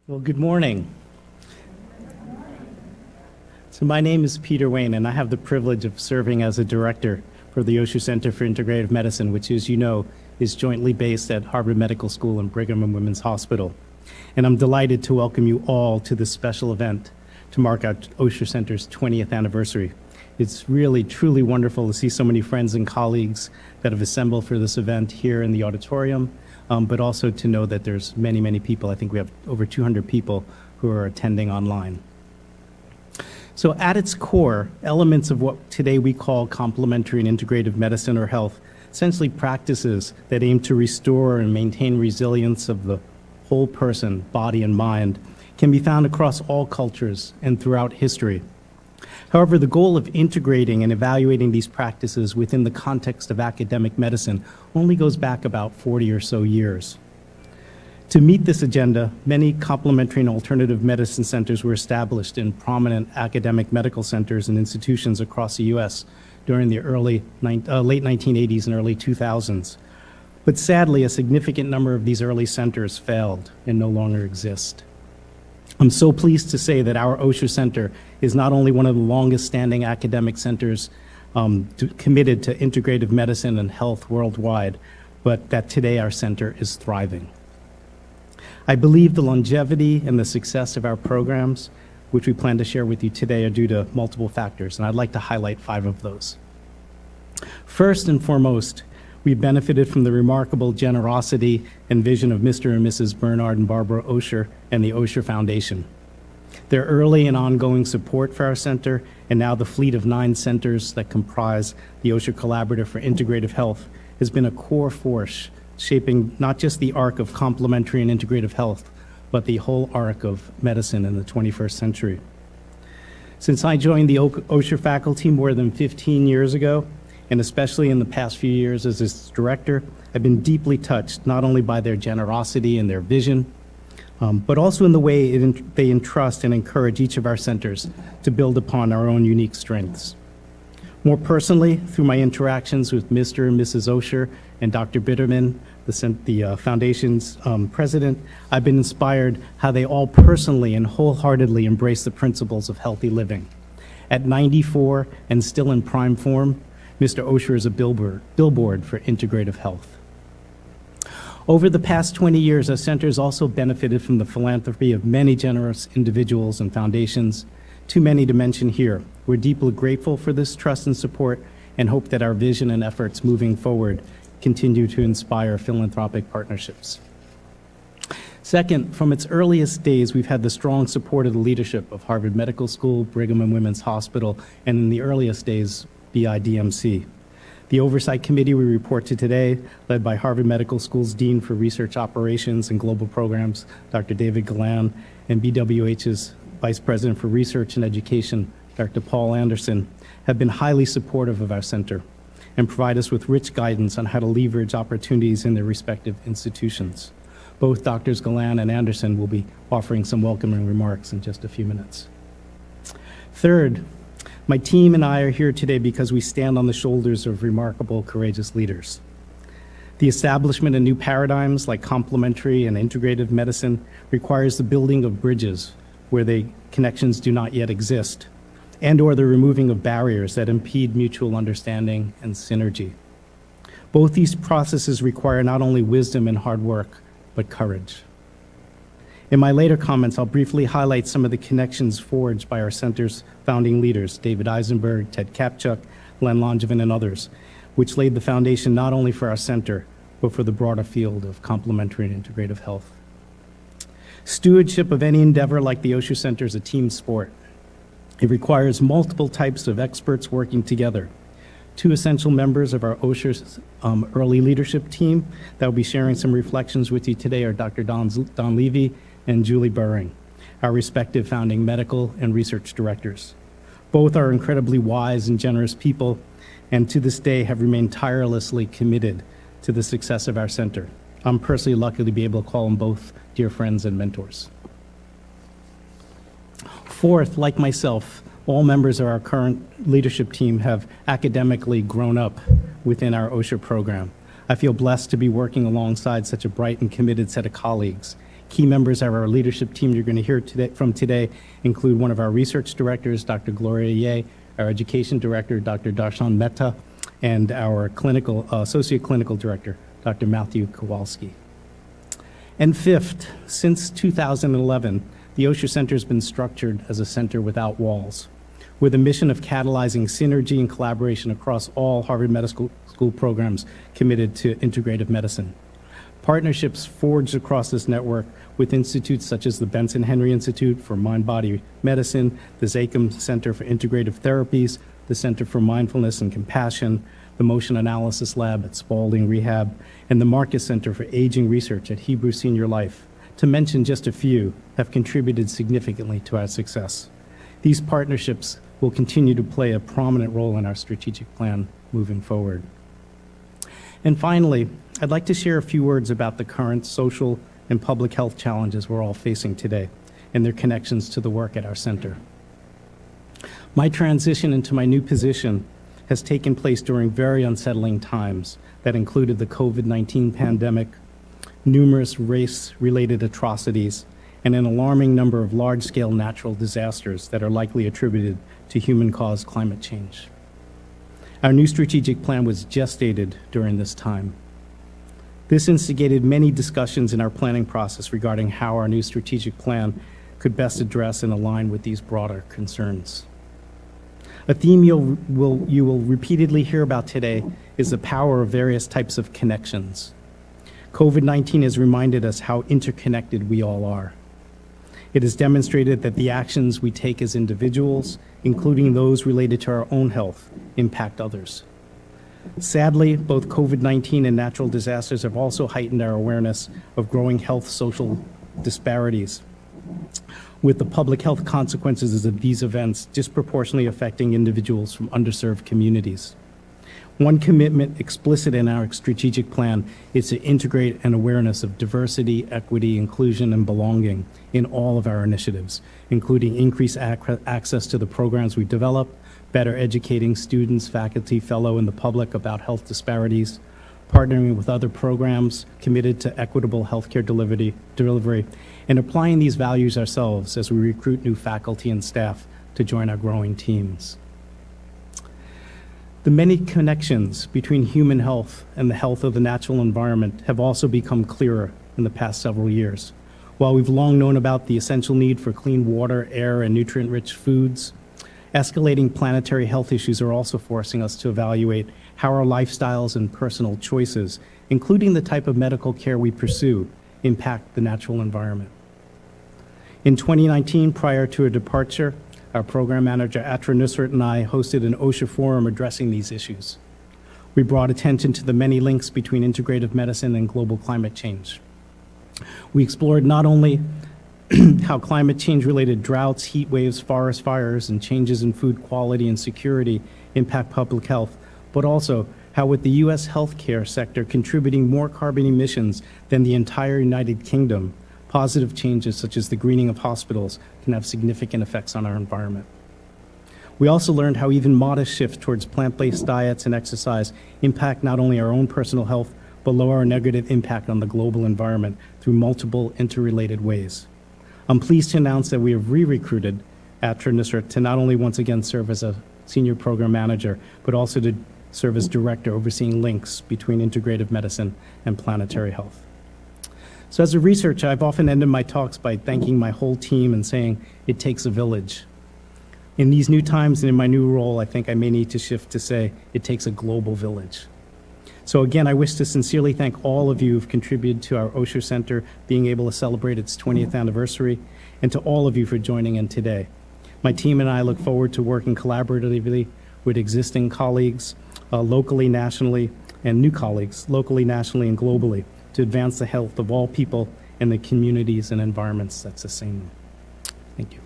Well, good morning. So my name is Peter Wayne, and I have the privilege of serving as a director for the Osher Center for Integrative Medicine, which, as you know, is jointly based at Harvard Medical School and Brigham and Women's Hospital. And I'm delighted to welcome you all to this special event to mark our Osher Center's 20th anniversary. It's really, truly wonderful to see so many friends and colleagues that have assembled for this event here in the auditorium, but also to know that there's many, many people. I think we have over 200 people who are attending online. So at its core, elements of what today we call complementary and integrative medicine or health, essentially practices that aim to restore and maintain resilience of the whole person, body and mind, can be found across all cultures and throughout history. However, the goal of integrating and evaluating these practices within the context of academic medicine only goes back about 40 or so years. To meet this agenda, many complementary and alternative medicine centers were established in prominent academic medical centers and institutions across the U.S. during the late 1980s and early 2000s. But sadly, a significant number of these early centers failed and no longer exist. I'm so pleased to say that our Osher Center is not only one of the longest standing academic centers committed to integrative medicine and health worldwide, but that today our center is thriving. I believe the longevity and the success of our programs, which we plan to share with you today, are due to multiple factors, and I'd like to highlight 5 of those. First and foremost, we benefited from the remarkable generosity and vision of Mr. and Mrs. Bernard and Barbara Osher and the Osher Foundation. Their early and ongoing support for our center, and now the fleet of 9 centers that comprise the Osher Collaborative for Integrative Health, has been a core force shaping not just the arc of complementary and integrative health, but the whole arc of medicine in the 21st century. Since I joined the Osher faculty more than 15 years ago, and especially in the past few years as its director, I've been deeply touched not only by their generosity and their vision, but also in the way they entrust and encourage each of our centers to build upon our own unique strengths. More personally, through my interactions with Mr. and Mrs. Osher and Dr. Bitterman, the Foundation's president, I've been inspired how they all personally and wholeheartedly embrace the principles of healthy living. At 94 and still in prime form, Mr. Osher is a billboard for integrative health. Over the past 20 years, our center has also benefited from the philanthropy of many generous individuals and foundations, too many to mention here. We're deeply grateful for this trust and support and hope that our vision and efforts moving forward continue to inspire philanthropic partnerships. Second, from its earliest days, we've had the strong support of the leadership of Harvard Medical School, Brigham and Women's Hospital, and in the earliest days, BIDMC. The Oversight Committee we report to today, led by Harvard Medical School's Dean for Research Operations and Global Programs, Dr. David Galan, and BWH's Vice President for Research and Education, Dr. Paul Anderson, have been highly supportive of our center and provide us with rich guidance on how to leverage opportunities in their respective institutions. Both Drs. Galan and Anderson will be offering some welcoming remarks in just a few minutes. Third, my team and I are here today because we stand on the shoulders of remarkable, courageous leaders. The establishment of new paradigms like complementary and integrative medicine requires the building of bridges where the connections do not yet exist, and or the removing of barriers that impede mutual understanding and synergy. Both these processes require not only wisdom and hard work, but courage. In my later comments, I'll briefly highlight some of the connections forged by our center's founding leaders, David Eisenberg, Ted Kapchuk, Len Langevin, and others, which laid the foundation not only for our center, but for the broader field of complementary and integrative health. Stewardship of any endeavor like the Osher Center is a team sport. It requires multiple types of experts working together. 2 essential members of our Osher's early leadership team that will be sharing some reflections with you today are Dr. Don Levy and Julie Burring, our respective founding medical and research directors. Both are incredibly wise and generous people, and to this day have remained tirelessly committed to the success of our center. I'm personally lucky to be able to call them both dear friends and mentors. Fourth, like myself, all members of our current leadership team have academically grown up within our Osher program. I feel blessed to be working alongside such a bright and committed set of colleagues, Key members of our leadership team you're going to hear from today include one of our research directors, Dr. Gloria Ye, our education director, Dr. Darshan Mehta, and our associate clinical director, Dr. Matthew Kowalski. And fifth, since 2011, the Osher Center has been structured as a center without walls, with a mission of catalyzing synergy and collaboration across all Harvard Medical School programs committed to integrative medicine. Partnerships forged across this network with institutes such as the Benson Henry Institute for Mind-Body Medicine, the Zakim Center for Integrative Therapies, the Center for Mindfulness and Compassion, the Motion Analysis Lab at Spaulding Rehab, and the Marcus Center for Aging Research at Hebrew Senior Life, to mention just a few, have contributed significantly to our success. These partnerships will continue to play a prominent role in our strategic plan moving forward. And finally, I'd like to share a few words about the current social and public health challenges we're all facing today and their connections to the work at our center. My transition into my new position has taken place during very unsettling times that included the COVID-19 pandemic, numerous race-related atrocities, and an alarming number of large-scale natural disasters that are likely attributed to human-caused climate change. Our new strategic plan was gestated during this time. This instigated many discussions in our planning process regarding how our new strategic plan could best address and align with these broader concerns. A theme you will repeatedly hear about today is the power of various types of connections. COVID-19 has reminded us how interconnected we all are. It has demonstrated that the actions we take as individuals, including those related to our own health, impact others. Sadly, both COVID-19 and natural disasters have also heightened our awareness of growing health social disparities, with the public health consequences of these events disproportionately affecting individuals from underserved communities. One commitment explicit in our strategic plan is to integrate an awareness of diversity, equity, inclusion, and belonging in all of our initiatives, including increased access to the programs we develop, better educating students, faculty, fellow, and the public about health disparities, partnering with other programs committed to equitable healthcare delivery, and applying these values ourselves as we recruit new faculty and staff to join our growing teams. The many connections between human health and the health of the natural environment have also become clearer in the past several years. While we've long known about the essential need for clean water, air, and nutrient-rich foods, escalating planetary health issues are also forcing us to evaluate how our lifestyles and personal choices, including the type of medical care we pursue, impact the natural environment. In 2019, prior to her departure, our program manager, Atra Nusrat, and I hosted an Osher forum addressing these issues. We brought attention to the many links between integrative medicine and global climate change. We explored not only how climate change-related droughts, heat waves, forest fires, and changes in food quality and security impact public health, but also how with the U.S. healthcare sector contributing more carbon emissions than the entire United Kingdom, positive changes such as the greening of hospitals can have significant effects on our environment. We also learned how even modest shifts towards plant-based diets and exercise impact not only our own personal health, but lower our negative impact on the global environment through multiple interrelated ways. I'm pleased to announce that we have re-recruited Atra Nusrat to not only once again serve as a senior program manager, but also to serve as director overseeing links between integrative medicine and planetary health. So as a researcher, I've often ended my talks by thanking my whole team and saying it takes a village. In these new times and in my new role, I think I may need to shift to say it takes a global village. So again, I wish to sincerely thank all of you who've contributed to our Osher Center being able to celebrate its 20th anniversary, and to all of you for joining in today. My team and I look forward to working collaboratively with existing colleagues locally, nationally, and new colleagues locally, nationally, and globally to advance the health of all people and the communities and environments that sustain them. Thank you.